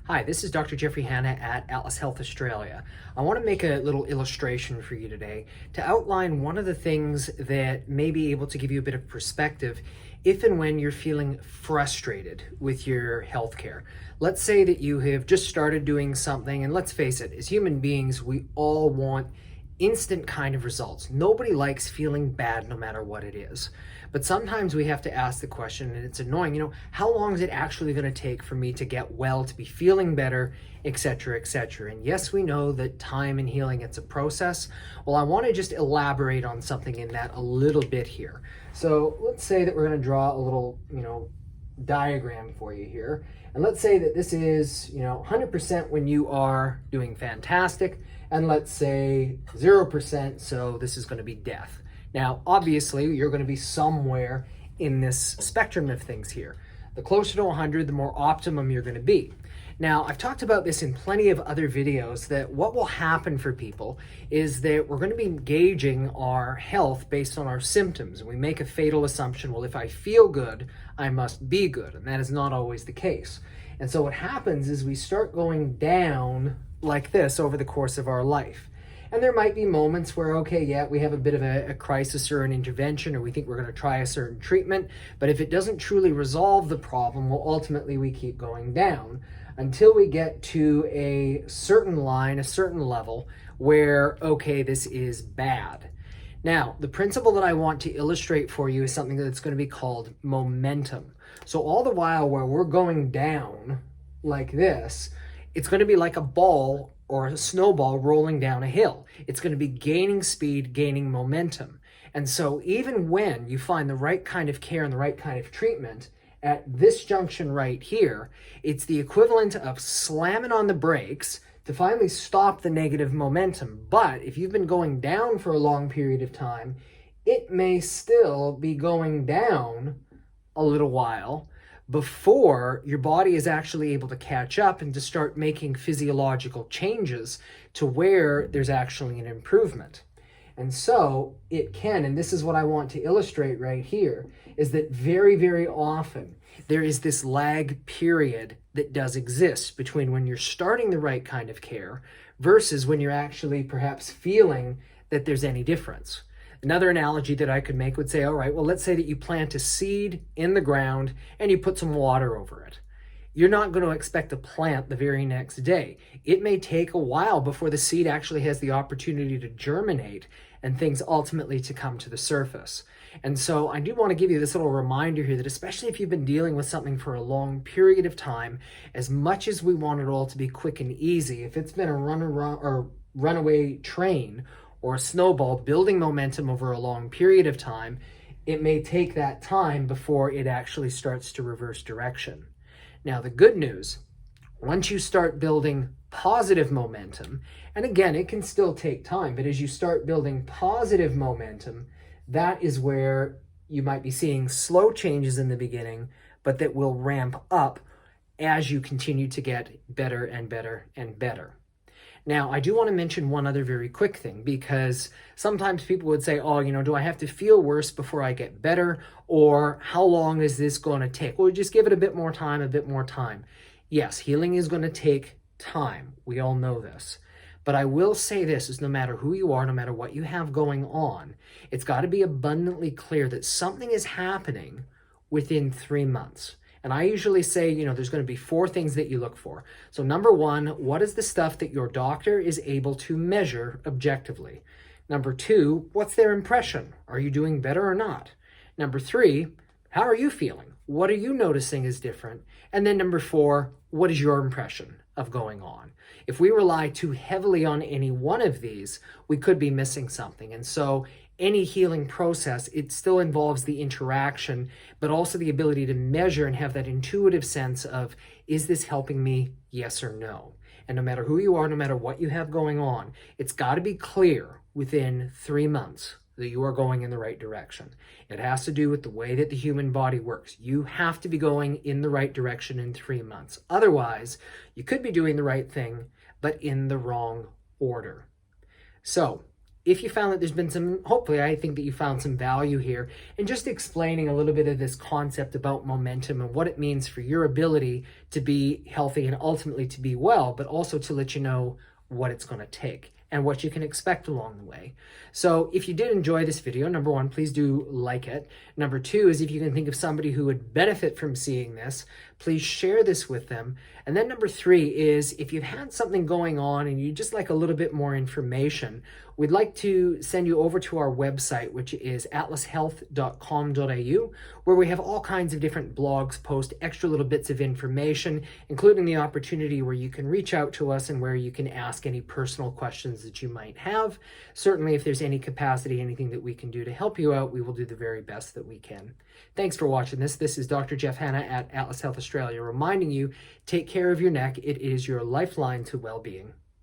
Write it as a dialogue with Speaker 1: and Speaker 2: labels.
Speaker 1: Hi, this is Dr. Jeffrey Hanna at Atlas Health Australia. I want to make a little illustration for you today to outline one of the things that may be able to give you a bit of perspective if and when you're feeling frustrated with your healthcare. Let's say that you have just started doing something, and let's face it, as human beings, we all want instant kind of results. Nobody likes feeling bad no matter what it is. But sometimes we have to ask the question, and it's annoying, how long is it actually going to take for me to get well, to be feeling better, etc., etc. And yes, we know that time and healing, it's a process. Well, I want to just elaborate on something in that a little bit here. So let's say that we're going to draw a little, diagram for you here. And let's say that this is, 100% when you are doing fantastic, and let's say 0%, so this is going to be death. Now, obviously, you're going to be somewhere in this spectrum of things here. The closer to 100, the more optimum you're going to be. Now, I've talked about this in plenty of other videos, that what will happen for people is that we're going to be gauging our health based on our symptoms. And we make a fatal assumption, well, if I feel good, I must be good. And that is not always the case. And so what happens is we start going down like this over the course of our life. And there might be moments where, okay, yeah, we have a bit of a crisis or an intervention, or we think we're going to try a certain treatment. But if it doesn't truly resolve the problem, well, ultimately we keep going down until we get to a certain line, a certain level where, okay, this is bad. Now, the principle that I want to illustrate for you is something that's going to be called momentum. So all the while where we're going down like this, it's going to be like a ball or a snowball rolling down a hill. It's going to be gaining speed, gaining momentum. And so even when you find the right kind of care and the right kind of treatment at this junction right here, it's the equivalent of slamming on the brakes to finally stop the negative momentum. But if you've been going down for a long period of time, it may still be going down a little while before your body is actually able to catch up and to start making physiological changes to where there's actually an improvement. And so it can, and this is what I want to illustrate right here, is that very, very often there is this lag period that does exist between when you're starting the right kind of care versus when you're actually perhaps feeling that there's any difference. Another analogy that I could make would say, all right, well, let's say that you plant a seed in the ground and you put some water over it. You're not going to expect to plant the very next day. It may take a while before the seed actually has the opportunity to germinate and things ultimately to come to the surface. And so I do want to give you this little reminder here that especially if you've been dealing with something for a long period of time, as much as we want it all to be quick and easy, if it's been a runaway train or a snowball building momentum over a long period of time, it may take that time before it actually starts to reverse direction. Now, the good news, once you start building positive momentum, and again, it can still take time, but as you start building positive momentum, that is where you might be seeing slow changes in the beginning, but that will ramp up as you continue to get better and better and better. Now, I do want to mention one other very quick thing, because sometimes people would say, oh, do I have to feel worse before I get better? Or how long is this going to take? Well, just give it a bit more time, a bit more time. Yes, healing is going to take time. We all know this. But I will say this, is no matter who you are, no matter what you have going on, it's got to be abundantly clear that something is happening within 3 months. And I usually say, there's going to be 4 things that you look for. So number 1, what is the stuff that your doctor is able to measure objectively? Number 2, what's their impression? Are you doing better or not? Number 3, how are you feeling? What are you noticing is different? And then number 4, what is your impression of going on? If we rely too heavily on any one of these, we could be missing something. And so any healing process, it still involves the interaction, but also the ability to measure and have that intuitive sense of, is this helping me, yes or no? And no matter who you are, no matter what you have going on, it's got to be clear within 3 months that you are going in the right direction. It has to do with the way that the human body works. You have to be going in the right direction in 3 months. Otherwise, you could be doing the right thing, but in the wrong order. So, if you found that there's been some, hopefully I think that you found some value here in just explaining a little bit of this concept about momentum and what it means for your ability to be healthy and ultimately to be well, but also to let you know what it's going to take and what you can expect along the way. So if you did enjoy this video, number one, please do like it. Number two is if you can think of somebody who would benefit from seeing this, please share this with them. And then number three is if you've had something going on and you just like a little bit more information, we'd like to send you over to our website, which is atlashealth.com.au, where we have all kinds of different blogs, post extra little bits of information, including the opportunity where you can reach out to us and where you can ask any personal questions that you might have. Certainly, if there's any capacity, anything that we can do to help you out, we will do the very best that we can. Thanks for watching this. This is Dr. Jeff Hanna at Atlas Health Australia reminding you, take care of your neck. It is your lifeline to well-being.